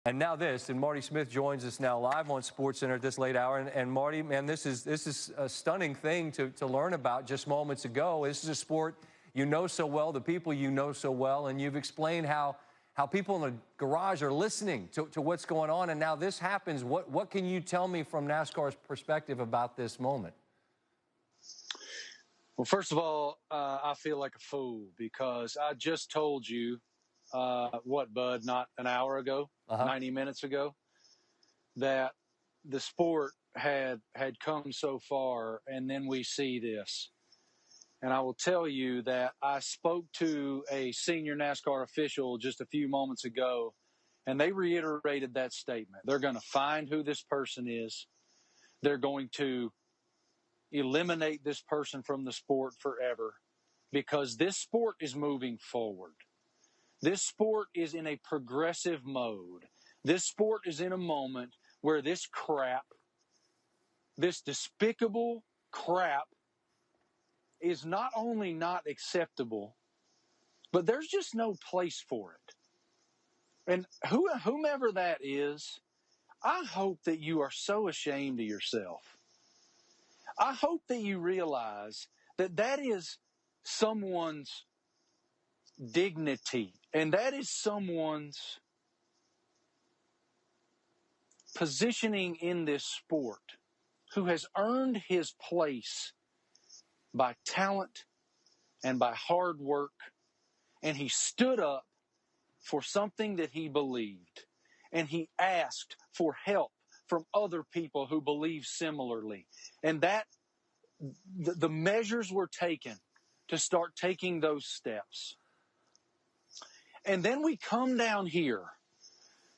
And now this, and Marty Smith joins us now live on SportsCenter at this late hour. And Marty, man, this is a stunning thing to learn about just moments ago. This is a sport you know so well, the people you know so well, and you've explained how people in the garage are listening to what's going on. And now this happens. What can you tell me from NASCAR's perspective about this moment? Well, first of all, I feel like a fool because I just told you, Bud, not an hour ago, 90 minutes ago, that the sport had come so far, and then we see this. And I will tell you that I spoke to a senior NASCAR official just a few moments ago, and they reiterated that statement. They're going to find who this person is. They're going to eliminate this person from the sport forever because this sport is moving forward. This sport is in a progressive mode. This sport is in a moment where this crap, this despicable crap, is not only not acceptable, but there's just no place for it. And whomever that is, I hope that you are so ashamed of yourself. I hope that you realize that that is someone's dignity and that is someone's positioning in this sport who has earned his place by talent and by hard work. And he stood up for something that he believed. And he asked for help from other people who believe similarly. And that the measures were taken to start taking those steps. And then we come down here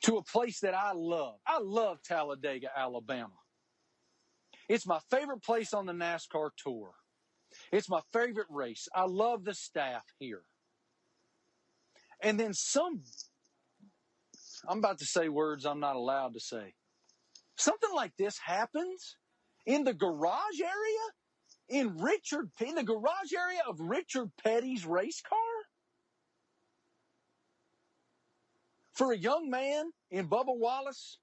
to a place that I love. I love Talladega, Alabama. It's my favorite place on the NASCAR tour. It's my favorite race. I love the staff here. And then I'm about to say words I'm not allowed to say. Something like this happens in the garage area, in the garage area of Richard Petty's race car? For a young man in Bubba Wallace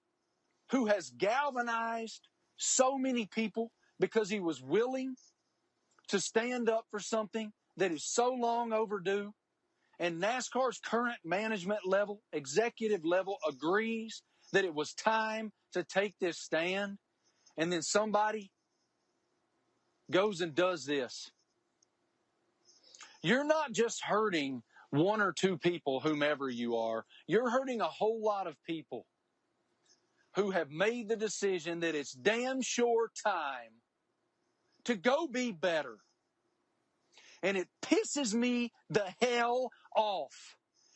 who has galvanized so many people because he was willing to stand up for something that is so long overdue, and NASCAR's current management level, executive level, agrees that it was time to take this stand, and then somebody goes and does this. You're not just hurting one or two people, whomever you are. You're hurting a whole lot of people who have made the decision that it's damn sure time to go be better. And it pisses me the hell off.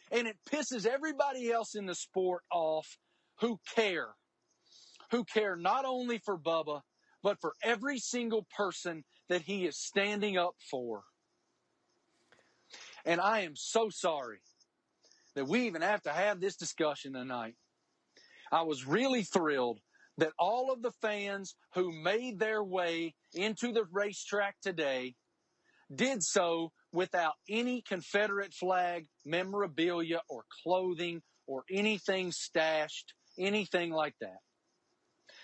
And it pisses everybody else in the sport off who care not only for Bubba, but for every single person that he is standing up for. And I am so sorry that we even have to have this discussion tonight. I was really thrilled that all of the fans who made their way into the racetrack today did so without any Confederate flag memorabilia or clothing or anything stashed, anything like that.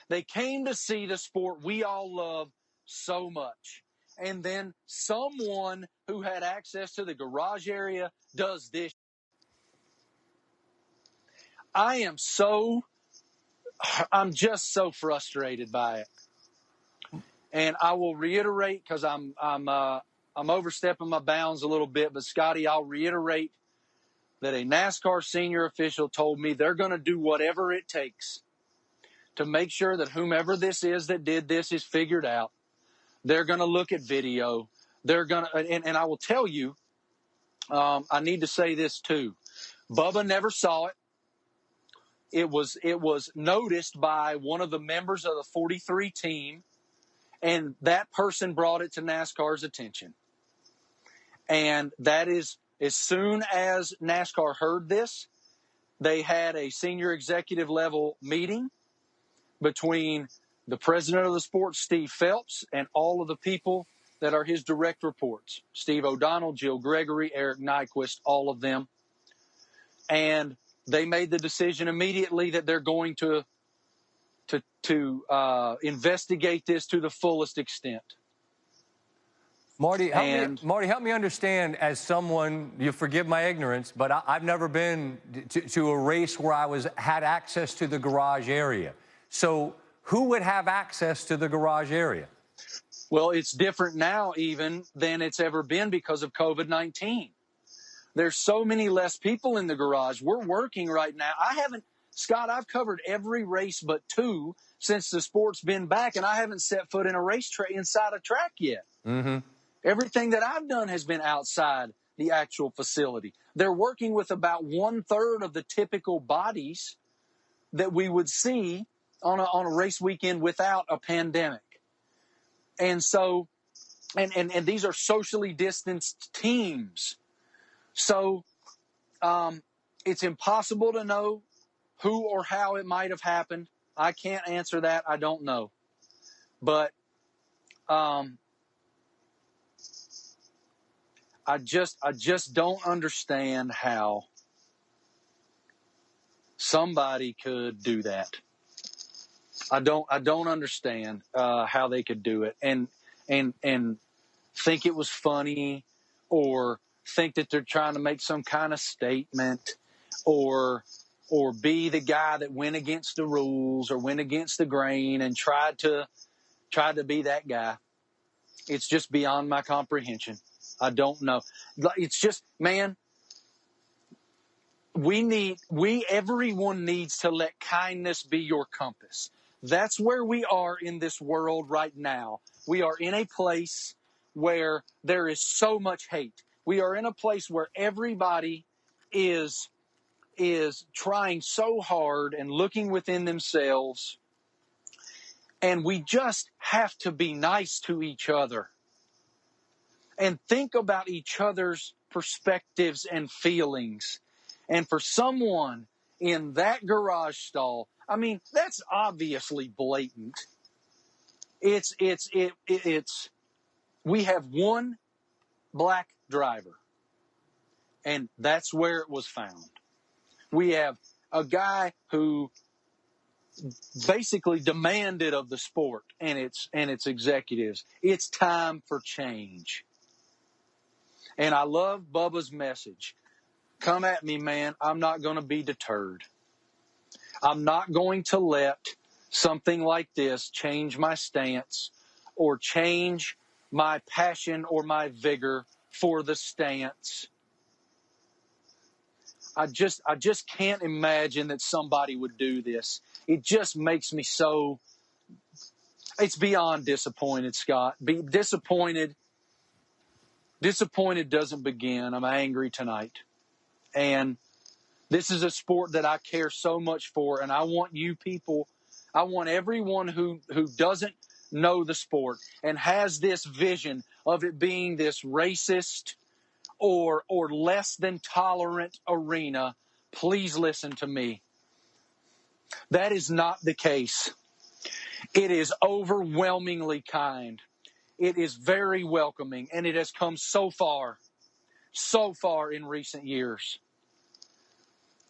They came to see the sport we all love so much. And then someone who had access to the garage area does this. I'm just so frustrated by it. And I will reiterate, because I'm overstepping my bounds a little bit, but Scotty, I'll reiterate that a NASCAR senior official told me they're going to do whatever it takes to make sure that whomever this is that did this is figured out. They're going to look at video. They're going to, and I will tell you, I need to say this too. Bubba never saw it. It was noticed by one of the members of the 43 team, and that person brought it to NASCAR's attention. And that is, as soon as NASCAR heard this, they had a senior executive level meeting between the president of the sport, Steve Phelps, and all of the people that are his direct reports. Steve O'Donnell, Jill Gregory, Eric Nyquist, all of them. And they made the decision immediately that they're going to investigate this to the fullest extent. Marty, help me understand, as someone, you forgive my ignorance, but I've never been to a race where I had access to the garage area. So who would have access to the garage area? Well, it's different now even than it's ever been because of COVID-19. There's so many less people in the garage. We're working right now. Scott, I've covered every race but 2 since the sport's been back, and I haven't set foot in a inside a track yet. Mm-hmm. Everything that I've done has been outside the actual facility. They're working with about 1/3 of the typical bodies that we would see on a race weekend without a pandemic. And so, and these are socially distanced teams. So, it's impossible to know who or how it might have happened. I can't answer that. I don't know. But, I just don't understand how somebody could do that. I don't understand how they could do it and think it was funny, or think that they're trying to make some kind of statement, or be the guy that went against the rules or went against the grain and tried to be that guy. It's just beyond my comprehension. I don't know. It's just, man, everyone needs to let kindness be your compass. That's where we are in this world right now. We are in a place where there is so much hate. We are in a place where everybody is trying so hard and looking within themselves. And we just have to be nice to each other and think about each other's perspectives and feelings. And for someone in that garage stall, I mean, that's obviously blatant. We have one black driver, and that's where it was found. We have a guy who basically demanded of the sport and its executives, it's time for change. And I love Bubba's message. Come at me, man. I'm not going to be deterred. I'm not going to let something like this change my stance or change my passion or my vigor for the stance. I just can't imagine that somebody would do this. It just makes me so, it's beyond disappointed, Scott. Disappointed doesn't begin. I'm angry tonight. And this is a sport that I care so much for, and I want you people, I want everyone who doesn't know the sport and has this vision of it being this racist or less than tolerant arena, please listen to me. That is not the case. It is overwhelmingly kind. It is very welcoming, and it has come so far in recent years.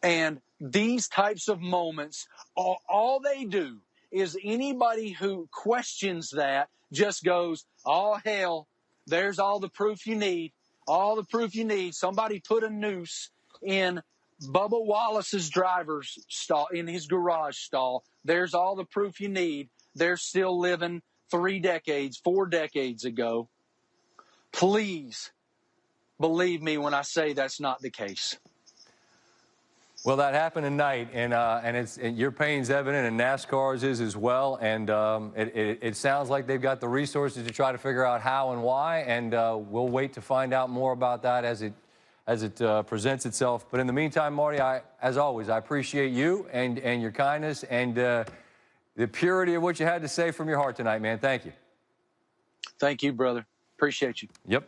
And these types of moments, all they do is anybody who questions that just goes, oh, hell, there's all the proof you need. All the proof you need. Somebody put a noose in Bubba Wallace's driver's stall, in his garage stall. There's all the proof you need. They're still living 4 decades ago. Please believe me when I say that's not the case. Well, that happened tonight, and your pain's evident, and NASCAR's is as well. And it sounds like they've got the resources to try to figure out how and why. And we'll wait to find out more about that as it presents itself. But in the meantime, Marty, as always, I appreciate you and your kindness and the purity of what you had to say from your heart tonight, man. Thank you. Thank you, brother. Appreciate you. Yep.